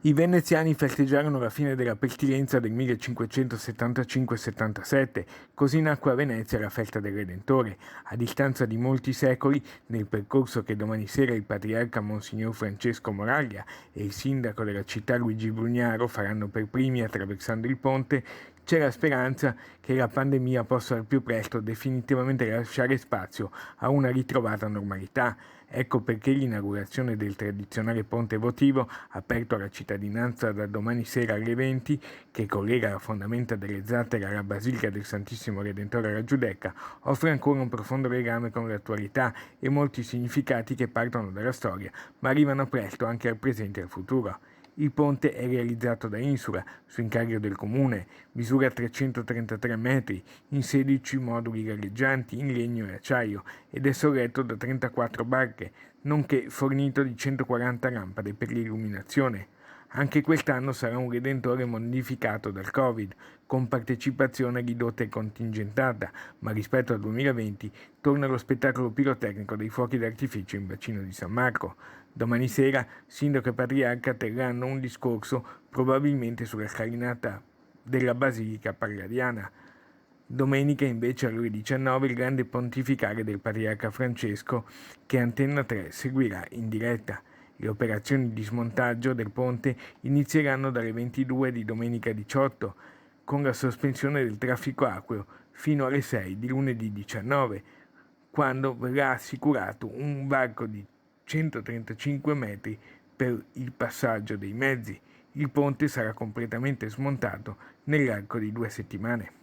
I veneziani festeggiarono la fine della pestilenza del 1575-77, così nacque a Venezia la festa del Redentore. A distanza di molti secoli, nel percorso che domani sera il patriarca Monsignor Francesco Moraglia e il sindaco della città Luigi Brugnaro faranno per primi attraversando il ponte, c'è la speranza che la pandemia possa al più presto definitivamente lasciare spazio a una ritrovata normalità. Ecco perché l'inaugurazione del tradizionale ponte votivo, aperto alla cittadinanza da domani sera alle 20, che collega la fondamenta delle Zattere alla Basilica del Santissimo Redentore alla Giudecca, offre ancora un profondo legame con l'attualità e molti significati che partono dalla storia, ma arrivano presto anche al presente e al futuro. Il ponte è realizzato da Insula, su incarico del comune, misura 333 metri, in 16 moduli galleggianti in legno e acciaio ed è sorretto da 34 barche, nonché fornito di 140 lampade per l'illuminazione. Anche quest'anno sarà un Redentore modificato dal Covid, con partecipazione ridotta e contingentata, ma rispetto al 2020 torna lo spettacolo pirotecnico dei fuochi d'artificio in bacino di San Marco. Domani sera sindaco e patriarca terranno un discorso probabilmente sulla scalinata della Basilica Palladiana. Domenica invece alle ore 19 il grande pontificale del patriarca Francesco che Antenna 3 seguirà in diretta. Le operazioni di smontaggio del ponte inizieranno dalle 22 di domenica 18 con la sospensione del traffico acqueo fino alle 6 di lunedì 19, quando verrà assicurato un varco di 135 metri per il passaggio dei mezzi. Il ponte sarà completamente smontato nell'arco di 2 settimane.